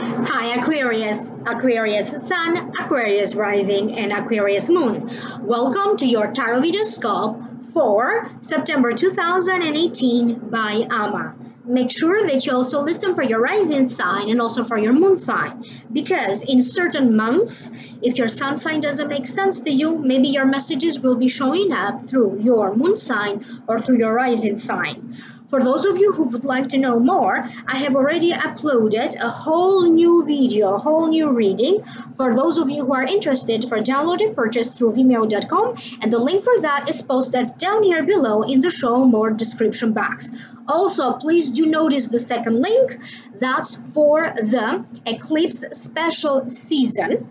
Hi Aquarius, Aquarius Sun, Aquarius Rising and Aquarius Moon. Welcome to your Tarot Videoscope for September 2018 by Ama. Make sure that you also listen for your rising sign and also for your moon sign, because in certain months, if your sun sign doesn't make sense to you, maybe your messages will be showing up through your moon sign or through your rising sign. For those of you who would like to know more, I have already uploaded a whole new video, a whole new reading for those of you who are interested for download and purchase through Vimeo.com, and the link for that is posted down here below in the show more description box. Also, please do notice the second link. That's for the eclipse special season,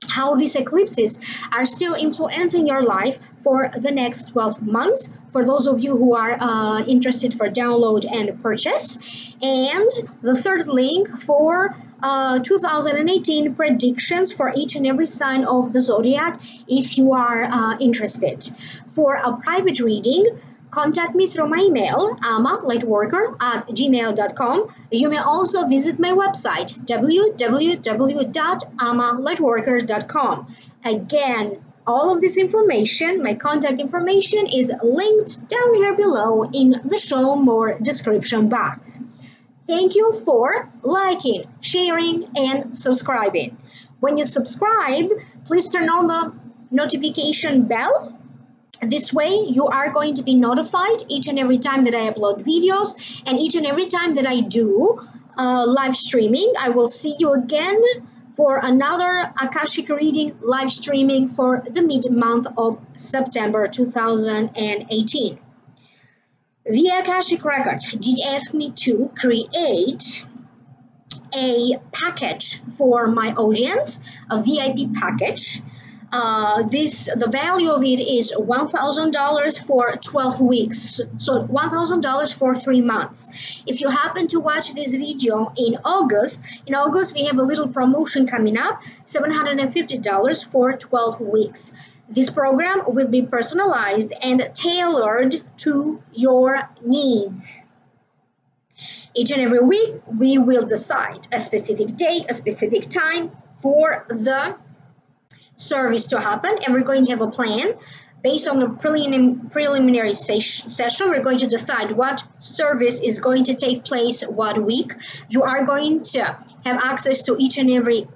how these eclipses are still influencing your life for the next 12 months, for those of you who are interested for download and purchase. And the third link for 2018 predictions for each and every sign of the zodiac, if you are interested. For a private reading, contact me through my email, lightworker@gmail.com. You may also visit my website, www.lightworker.com. Again, all of this information, my contact information, is linked down here below in the show more description box. Thank you for liking, sharing, and subscribing. When you subscribe, please turn on the notification bell. This way, you are going to be notified each and every time that I upload videos, and each and every time that I do live streaming. I will see you again for another Akashic reading live streaming for the mid-month of September 2018. The Akashic Record did ask me to create a package for my audience, a VIP package. The value of it is $1,000 for 12 weeks, so $1,000 for 3 months. If you happen to watch this video in August we have a little promotion coming up, $750 for 12 weeks. This program will be personalized and tailored to your needs. Each and every week, we will decide a specific date, a specific time for the service to happen, and we're going to have a plan based on the preliminary session. We're going to decide what service is going to take place what week. You are going to have access to each and every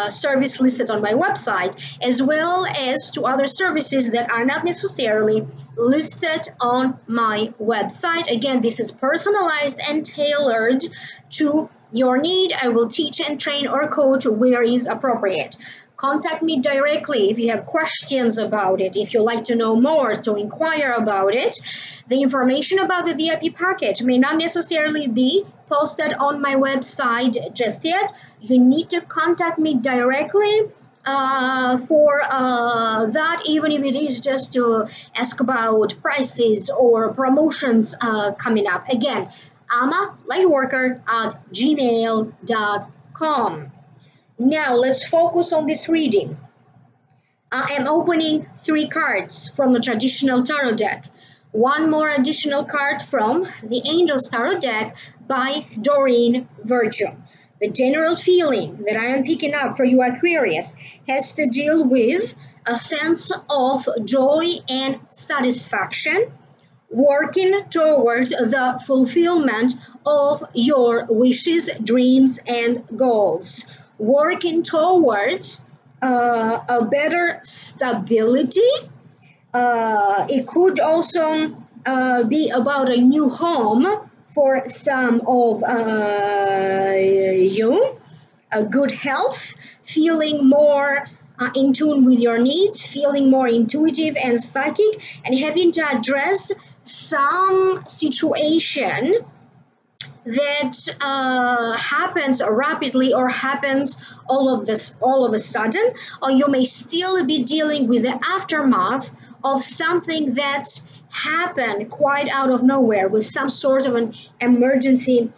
service listed on my website, as well as to other services that are not necessarily listed on my website. Again, this is personalized and tailored to your need. I will teach and train or coach where is appropriate. Contact me directly if you have questions about it, if you'd like to know more, to inquire about it. The information about the VIP package may not necessarily be posted on my website just yet. You need to contact me directly for that, even if it is just to ask about prices or promotions coming up. Again, lightworker@gmail.com. Now let's focus on this reading. I am opening 3 cards from the traditional tarot deck. One more additional card from the Angels Tarot deck by Doreen Virtue. The general feeling that I am picking up for you Aquarius has to deal with a sense of joy and satisfaction, working toward the fulfillment of your wishes, dreams, and goals. Working towards a better stability. It could also be about a new home for some of you. A good health, feeling more in tune with your needs, feeling more intuitive and psychic, and having to address some situation that happens rapidly or happens all of a sudden, or you may still be dealing with the aftermath of something that happened quite out of nowhere, with some sort of an emergency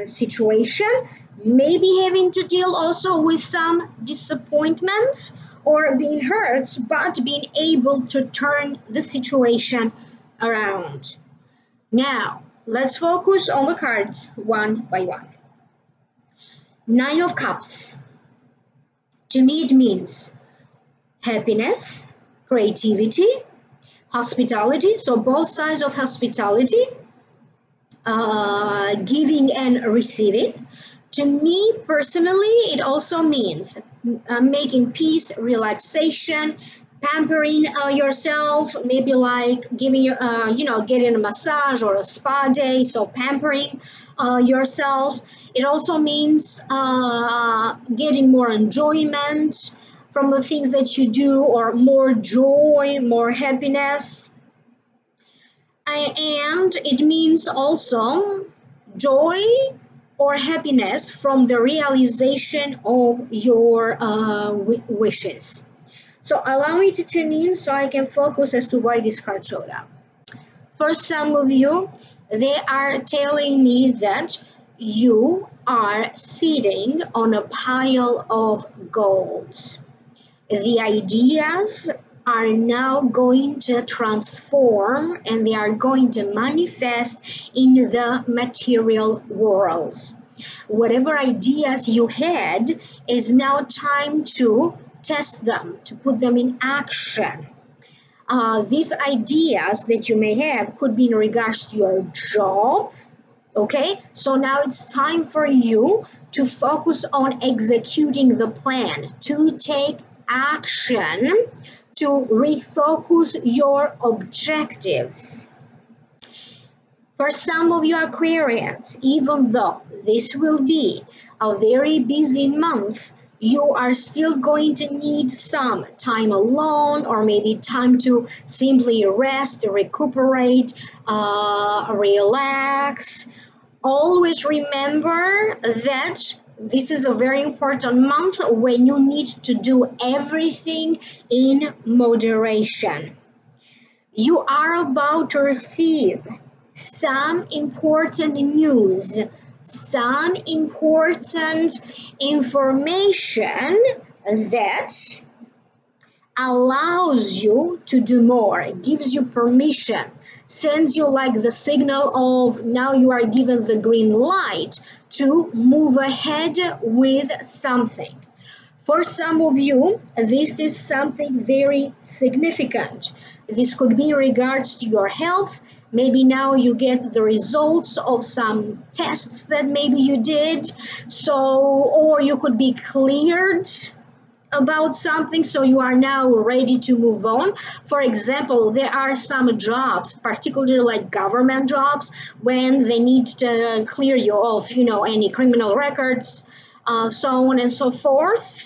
situation, maybe having to deal also with some disappointments or being hurt, but being able to turn the situation around. Now, let's focus on the cards one by one. Nine of Cups. To me, it means happiness, creativity, hospitality. So both sides of hospitality, giving and receiving. To me personally, it also means making peace, relaxation, pampering yourself, maybe like giving getting a massage or a spa day, so pampering yourself. It also means getting more enjoyment from the things that you do, or more joy, more happiness. And it means also joy or happiness from the realization of your wishes. So allow me to tune in so I can focus as to why this card showed up. For some of you, they are telling me that you are sitting on a pile of gold. The ideas are now going to transform, and they are going to manifest in the material world. Whatever ideas you had, is now time to test them, to put them in action. These ideas that you may have could be in regards to your job. Okay, so now it's time for you to focus on executing the plan, to take action, to refocus your objectives. For some of you Aquarians, even though this will be a very busy month, you are still going to need some time alone, or maybe time to simply rest, recuperate, relax. Always remember that this is a very important month when you need to do everything in moderation. You are about to receive some important news, some important information that allows you to do more, gives you permission, sends you like the signal of now you are given the green light to move ahead with something. For some of you, this is something very significant. This could be in regards to your health. Maybe now you get the results of some tests that maybe you did, or you could be cleared about something, so you are now ready to move on. For example, there are some jobs, particularly like government jobs, when they need to clear you of, any criminal records, so on and so forth.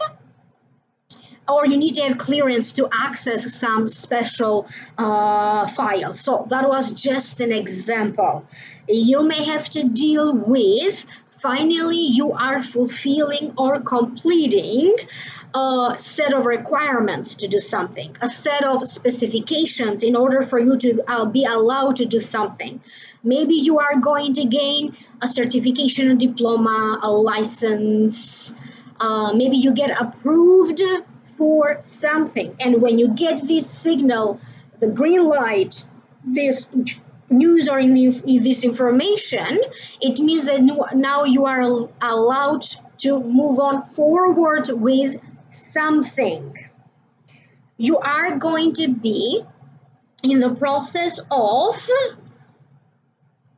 Or you need to have clearance to access some special files. So that was just an example. You may have to deal with, finally you are fulfilling or completing a set of requirements to do something, a set of specifications in order for you to be allowed to do something. Maybe you are going to gain a certification, a diploma, a license. Maybe you get approved for something, and when you get this signal, the green light, this news or this information, it means that now you are allowed to move on forward with something. You are going to be in the process of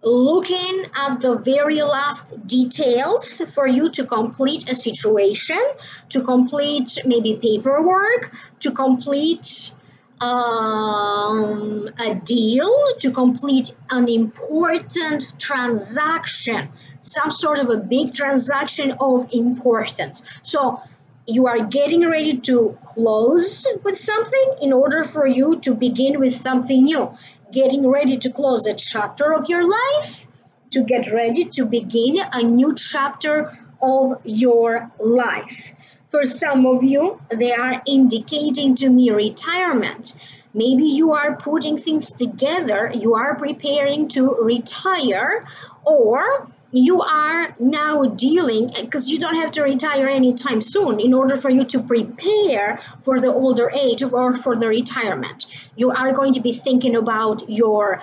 looking at the very last details for you to complete a situation, to complete maybe paperwork, to complete a deal, to complete an important transaction, some sort of a big transaction of importance. So you are getting ready to close with something in order for you to begin with something new. Getting ready to close a chapter of your life, to get ready to begin a new chapter of your life. For some of you, they are indicating to me retirement. Maybe you are putting things together, you are preparing to retire, or you are now dealing, because you don't have to retire anytime soon, in order for you to prepare for the older age or for the retirement. You are going to be thinking about your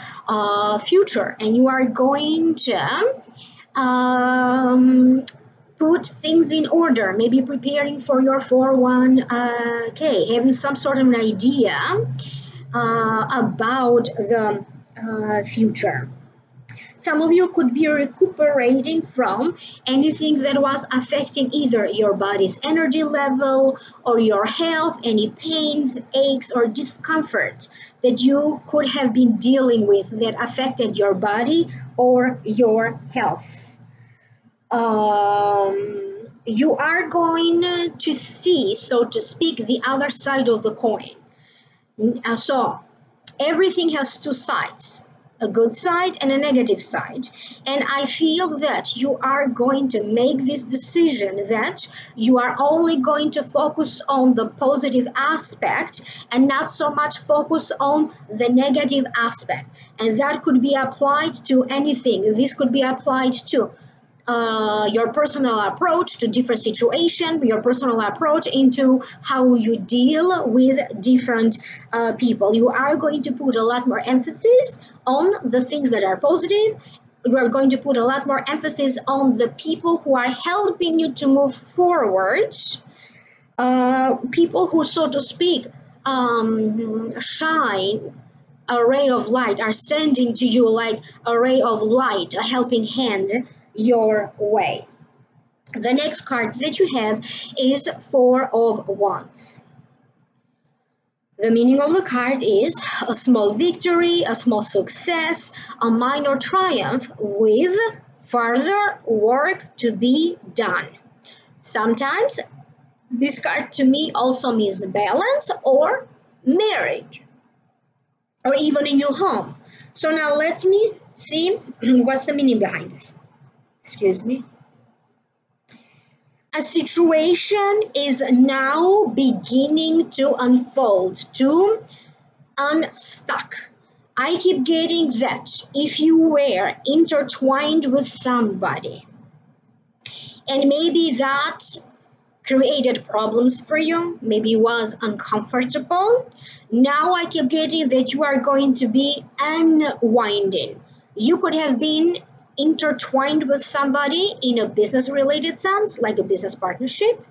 future, and you are going to put things in order, maybe preparing for your 401k, having some sort of an idea about the future. Some of you could be recuperating from anything that was affecting either your body's energy level or your health, any pains, aches, or discomfort that you could have been dealing with that affected your body or your health. You are going to see, so to speak, the other side of the coin. So everything has two sides, a good side and a negative side, and I feel that you are going to make this decision that you are only going to focus on the positive aspect and not so much focus on the negative aspect. And that could be applied to anything. This could be applied to your personal approach to different situations, your personal approach into how you deal with different people. You are going to put a lot more emphasis on the things that are positive. You are going to put a lot more emphasis on the people who are helping you to move forward, people who, so to speak, shine a ray of light, are sending to you like a ray of light, a helping hand your way. The next card that you have is Four of Wands. The meaning of the card is a small victory, a small success, a minor triumph with further work to be done. Sometimes this card to me also means balance or marriage or even a new home. So now let me see what's the meaning behind this. Excuse me. A situation is now beginning to unfold, to unstuck. I keep getting that if you were intertwined with somebody and maybe that created problems for you, maybe it was uncomfortable, now I keep getting that you are going to be unwinding. You could have been intertwined with somebody in a business related sense, like a business partnership.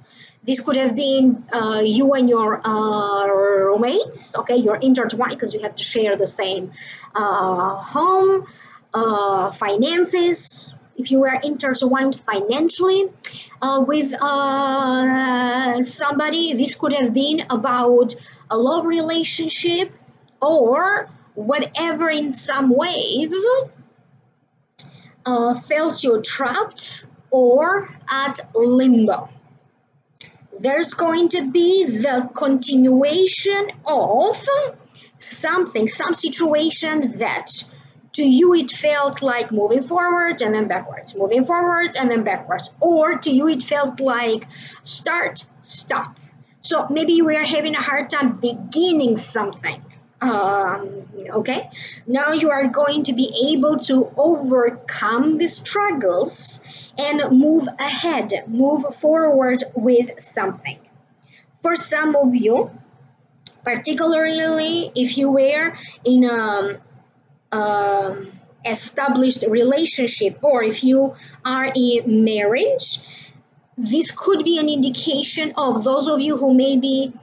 This could have been you and your roommates. Okay, you're intertwined because you have to share the same home, finances. If you were intertwined financially with somebody, this could have been about a love relationship or whatever in some ways felt you trapped or at limbo. There's going to be the continuation of something, some situation that to you it felt like moving forward and then backwards, moving forward and then backwards, or to you it felt like start, stop. So maybe you were having a hard time beginning something. Okay, now you are going to be able to overcome the struggles and move ahead, move forward with something. For some of you, particularly if you were in a established relationship or if you are in marriage, this could be an indication of those of you who maybe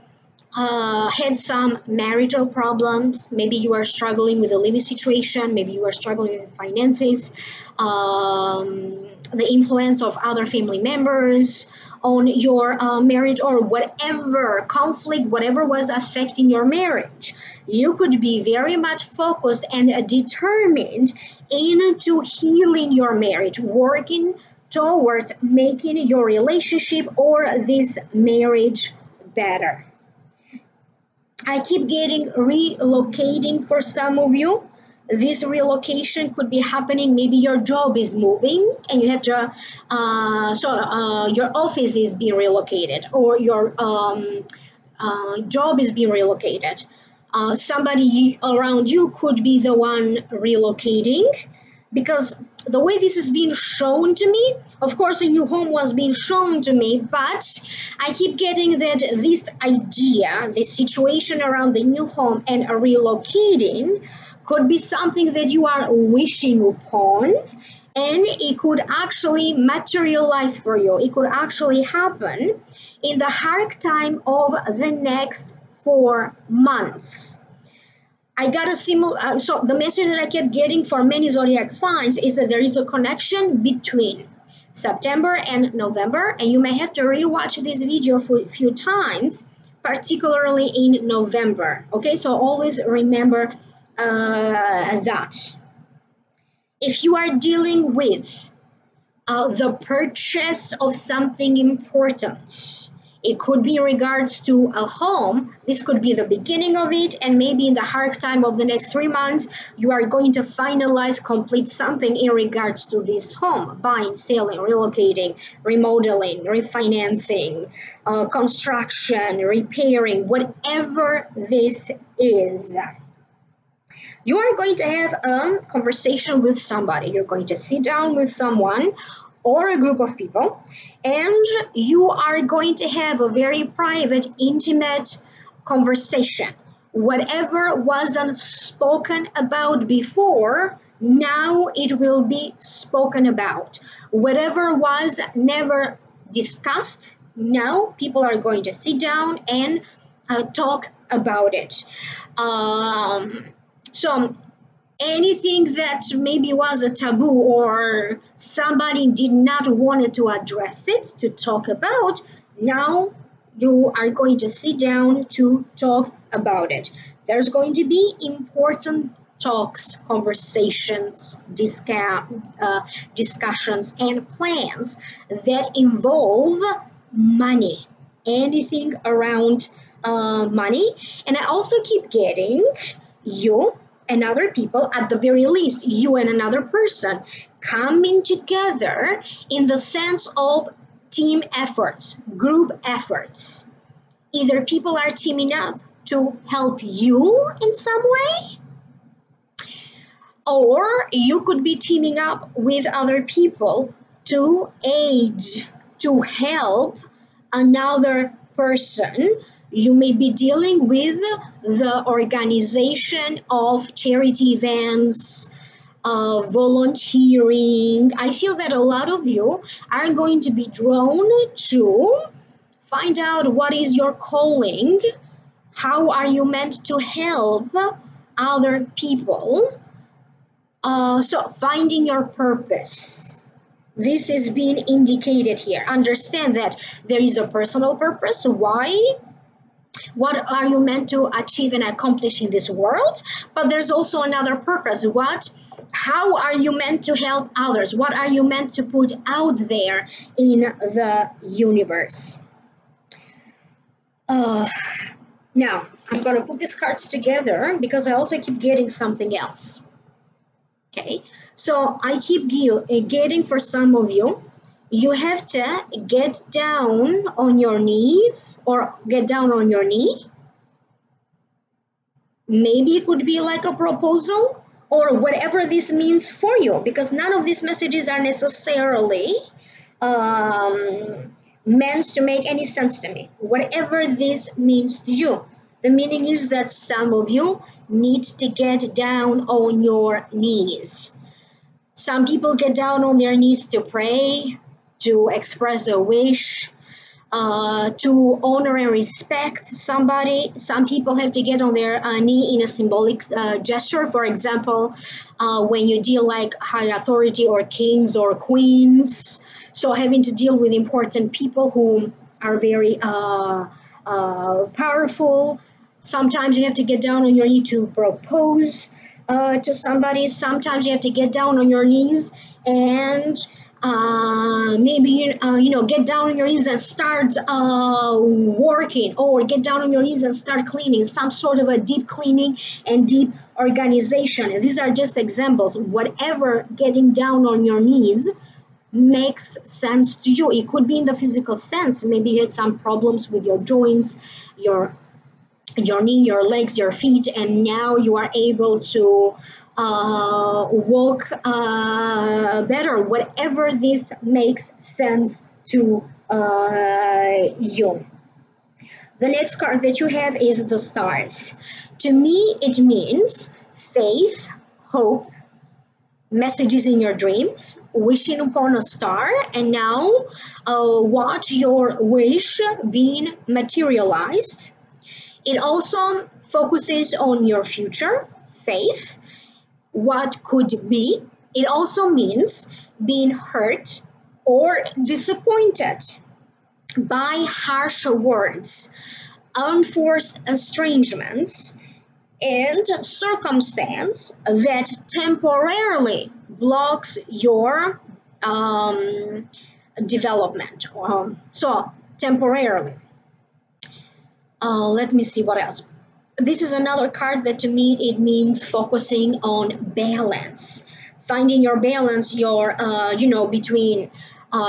had some marital problems. Maybe you are struggling with a living situation. Maybe you are struggling with finances, the influence of other family members on your marriage, or whatever conflict, whatever was affecting your marriage. You could be very much focused and determined into healing your marriage, working towards making your relationship or this marriage better. I keep getting relocating for some of you. This relocation could be happening. Maybe your job is moving and you have to, your office is being relocated or your job is being relocated. Somebody around you could be the one relocating, because the way this is being shown to me, of course a new home was being shown to me, but I keep getting that this idea, this situation around the new home and relocating could be something that you are wishing upon and it could actually materialize for you. It could actually happen in the archetype of the next 4 months. I got a similar, so the message that I kept getting for many zodiac signs is that there is a connection between September and November, and you may have to rewatch this video for a few times, particularly in November. Okay, so always remember that. If you are dealing with the purchase of something important, it could be in regards to a home. This could be the beginning of it, and maybe in the archetype of the next 3 months, you are going to finalize, complete something in regards to this home, buying, selling, relocating, remodeling, refinancing, construction, repairing, whatever this is. You are going to have a conversation with somebody. You're going to sit down with someone or a group of people, and you are going to have a very private, intimate conversation. Whatever wasn't spoken about before, now it will be spoken about. Whatever was never discussed, now people are going to sit down and talk about it. So anything that maybe was a taboo or somebody did not want to address it, to talk about, now you are going to sit down to talk about it. There's going to be important talks, conversations, discussions, and plans that involve money, anything around money. And I also keep getting you and other people, at the very least, you and another person coming together in the sense of team efforts, group efforts. Either people are teaming up to help you in some way, or you could be teaming up with other people to aid, to help another person. You may be dealing with the organization of charity events, volunteering. I feel that a lot of you are going to be drawn to find out what is your calling, how are you meant to help other people. So finding your purpose. This is being indicated here. Understand that there is a personal purpose. Why? What are you meant to achieve and accomplish in this world? But there's also another purpose. How are you meant to help others? What are you meant to put out there in the universe? Now, I'm going to put these cards together because I also keep getting something else. Okay, so I keep getting for some of you, you have to get down on your knees or get down on your knee. Maybe it could be like a proposal or whatever this means for you, because none of these messages are necessarily meant to make any sense to me. Whatever this means to you. The meaning is that some of you need to get down on your knees. Some people get down on their knees to pray, to express a wish, to honor and respect somebody. Some people have to get on their knee in a symbolic gesture. For example, when you deal like high authority or kings or queens. So having to deal with important people who are very powerful. Sometimes you have to get down on your knee to propose to somebody. Sometimes you have to get down on your knees and maybe get down on your knees and start working, or get down on your knees and start cleaning, some sort of a deep cleaning and deep organization. And these are just examples. Whatever getting down on your knees makes sense to you. It could be in the physical sense. Maybe you had some problems with your joints, your knee, your legs, your feet, and now you are able to walk better. Whatever this makes sense to you. The next card that you have is the stars. To me, it means faith, hope, messages in your dreams, wishing upon a star, and now watch your wish being materialized. It also focuses on your future, faith, what could be. It also means being hurt or disappointed by harsh words, unforced estrangements, and circumstance that temporarily blocks your development. So temporarily. Let me see what else. This is another card that to me it means focusing on balance, finding your balance, your between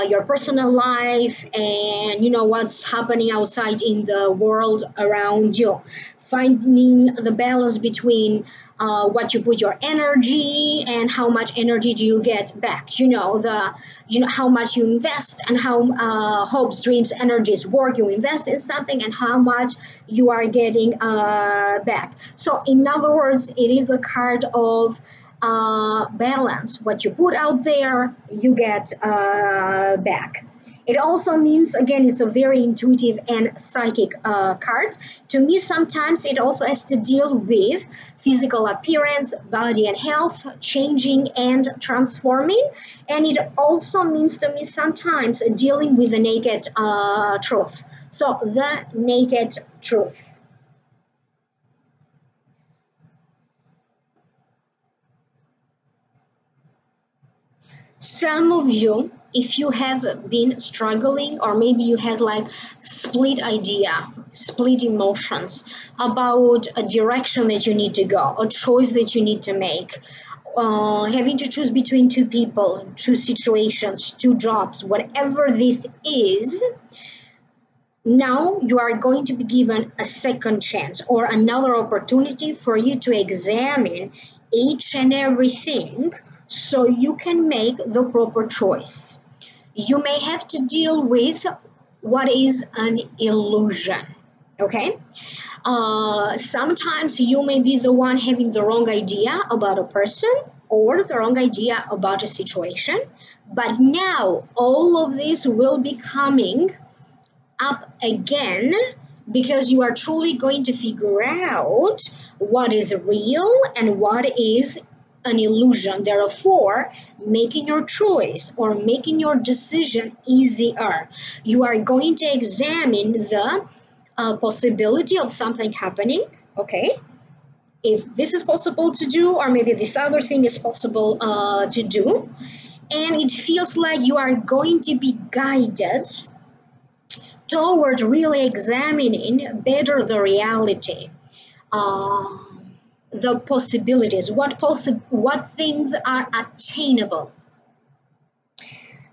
your personal life and what's happening outside in the world around you, finding the balance between what you put your energy and how much energy do you get back, how much you invest and how hopes, dreams, energies work. You invest in something and how much you are getting back. So in other words, it is a card of balance. What you put out there, you get back. It also means, again, it's a very intuitive and psychic card. To me, sometimes it also has to deal with physical appearance, body and health, changing and transforming. And it also means to me sometimes dealing with the naked truth. So the naked truth. Some of you, if you have been struggling, or maybe you had like split idea, split emotions about a direction that you need to go, a choice that you need to make, having to choose between two people, two situations, two jobs, whatever this is, now you are going to be given a second chance or another opportunity for you to examine each and everything so you can make the proper choice. You may have to deal with what is an illusion, okay? Sometimes you may be the one having the wrong idea about a person or the wrong idea about a situation, but now all of this will be coming up again because you are truly going to figure out what is real and what is an illusion. Therefore, making your choice or making your decision easier. You are going to examine the possibility of something happening, okay? If this is possible to do, or maybe this other thing is possible to do, and it feels like you are going to be guided toward really examining better the reality, the possibilities, what things are attainable.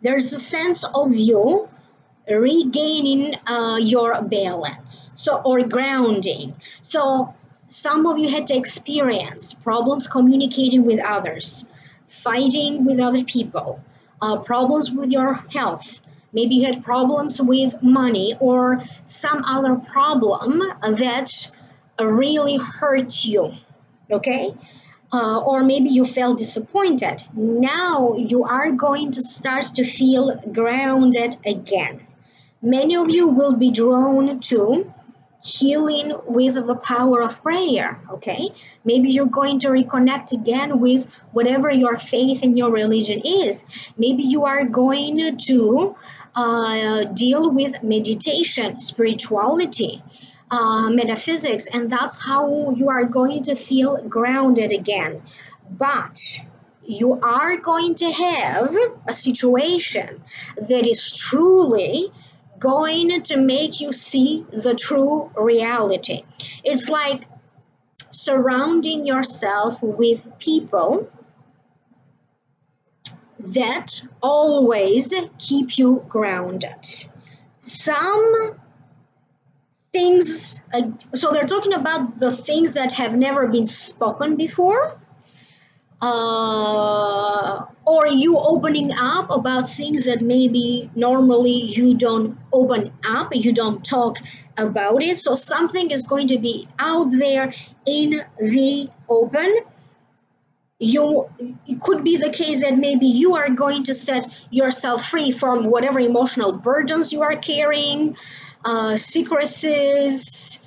There's a sense of you regaining your balance, or grounding. So some of you had to experience problems communicating with others, fighting with other people, problems with your health. Maybe you had problems with money or some other problem that really hurt you, okay? Or maybe you felt disappointed. Now you are going to start to feel grounded again. Many of you will be drawn to healing with the power of prayer, okay? Maybe you're going to reconnect again with whatever your faith and your religion is. Maybe you are going to deal with meditation, spirituality, metaphysics, and that's how you are going to feel grounded again. But you are going to have a situation that is truly going to make you see the true reality. It's like surrounding yourself with people that always keep you grounded. Some things, so they're talking about the things that have never been spoken before, or you opening up about things that maybe normally you don't open up, you don't talk about it. So something is going to be out there in the open. it could be the case that maybe you are going to set yourself free from whatever emotional burdens you are carrying, secrecies.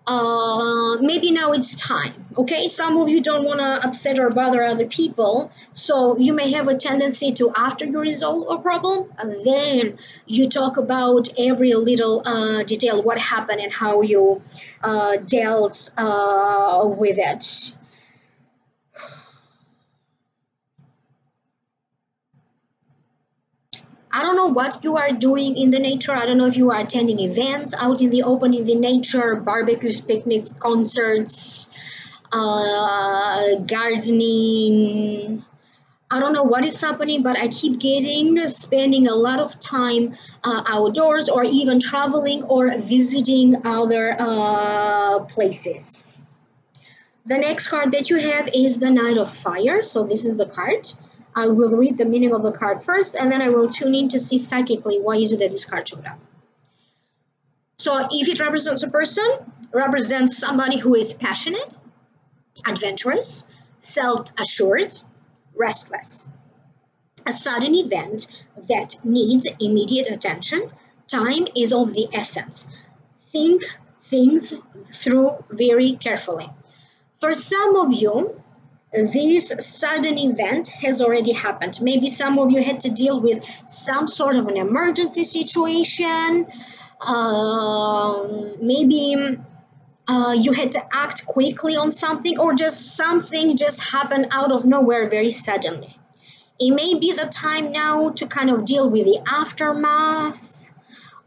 Maybe now it's time. Okay, some of you don't want to upset or bother other people, so you may have a tendency to, after you resolve a problem, then you talk about every little detail, what happened and how you dealt with it. I don't know what you are doing in the nature. I don't know if you are attending events out in the open, in the nature, barbecues, picnics, concerts, gardening. I don't know what is happening, but I keep spending a lot of time outdoors, or even traveling or visiting other places. The next card that you have is the Knight of Fire. So this is the card. I will read the meaning of the card first, and then I will tune in to see psychically why is it that this card showed up. So if it represents a person, represents somebody who is passionate, adventurous, self-assured, restless. A sudden event that needs immediate attention. Time is of the essence. Think things through very carefully. For some of you, this sudden event has already happened. Maybe some of you had to deal with some sort of an emergency situation. Maybe you had to act quickly on something, or just something just happened out of nowhere very suddenly. It may be the time now to kind of deal with the aftermath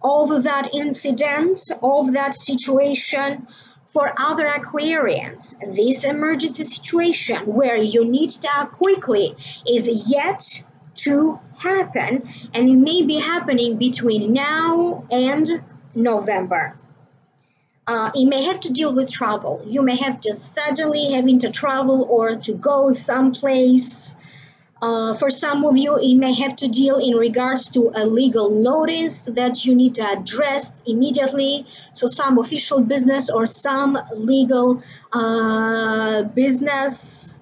of that incident, of that situation. For other Aquarians, this emergency situation where you need to act quickly is yet to happen, and it may be happening between now and November. It may have to deal with travel. You may have to suddenly having to travel or to go someplace. For some of you, it may have to deal in regards to a legal notice that you need to address immediately. So some official business or some legal business.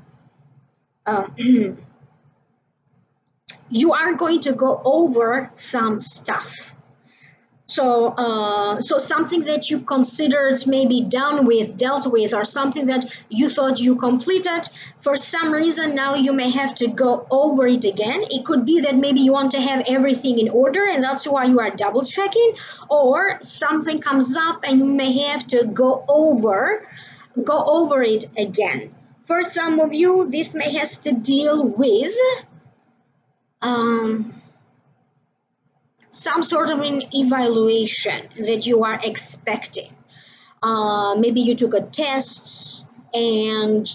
You are going to go over some stuff. So something that you considered maybe done with, dealt with, or something that you thought you completed, for some reason now you may have to go over it again. It could be that maybe you want to have everything in order and that's why you are double checking, or something comes up and you may have to go over it again. For some of you, this may have to deal with some sort of an evaluation that you are expecting. Maybe you took a test and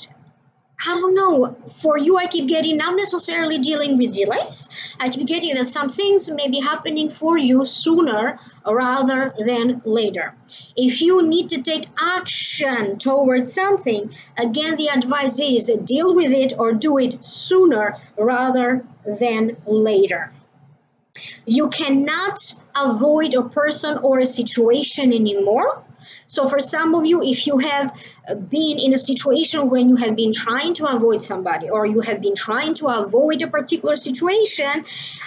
I don't know, for you I keep getting not necessarily dealing with delays. I keep getting that some things may be happening for you sooner rather than later. If you need to take action towards something, again the advice is deal with it or do it sooner rather than later. You cannot avoid a person or a situation anymore. So for some of you, if you have been in a situation when you have been trying to avoid somebody, or you have been trying to avoid a particular situation,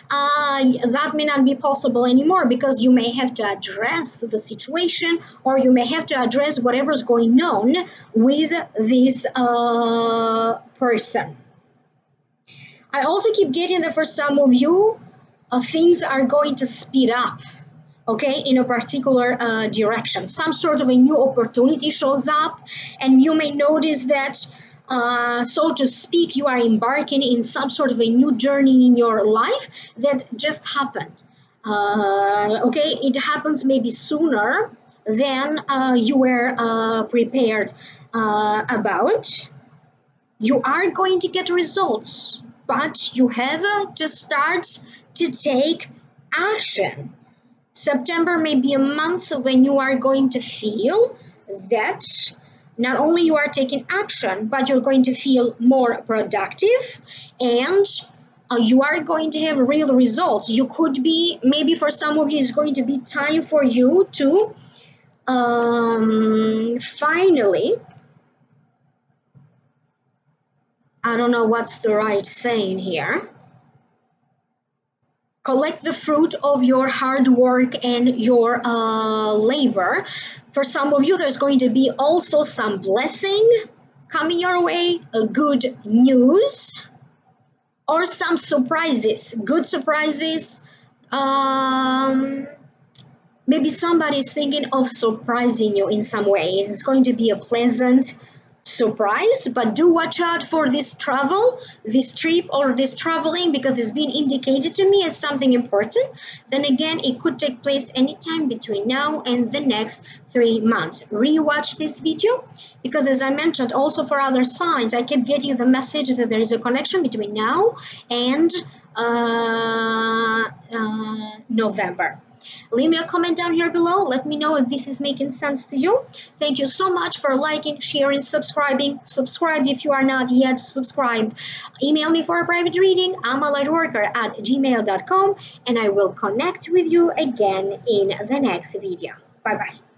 that may not be possible anymore, because you may have to address the situation, or you may have to address whatever's going on with this person. I also keep getting that for some of you, things are going to speed up, okay, in a particular direction. Some sort of a new opportunity shows up, and you may notice that, so to speak, you are embarking in some sort of a new journey in your life that just happened. Okay, it happens maybe sooner than you were prepared about. You are going to get results, but you have to start to take action. September may be a month when you are going to feel that not only you are taking action, but you're going to feel more productive, and you are going to have real results. You could be, maybe for some of you, it's going to be time for you to finally I don't know what's the right saying here. Collect the fruit of your hard work and your labor. For some of you, there's going to be also some blessing coming your way, a good news, or some surprises, good surprises. Maybe somebody's thinking of surprising you in some way. It's going to be a pleasant surprise, but do watch out for this travel, this trip, or this traveling, because it's been indicated to me as something important. Then again, it could take place anytime between now and the next 3 months. Rewatch this video, because as I mentioned, also for other signs, I kept getting the message that there is a connection between now and November. Leave me a comment down here below. Let me know if this is making sense to you. Thank you so much for liking, sharing, subscribing. Subscribe if you are not yet subscribed. Email me for a private reading. I'm a lightworker@gmail.com, and I will connect with you again in the next video. Bye-bye.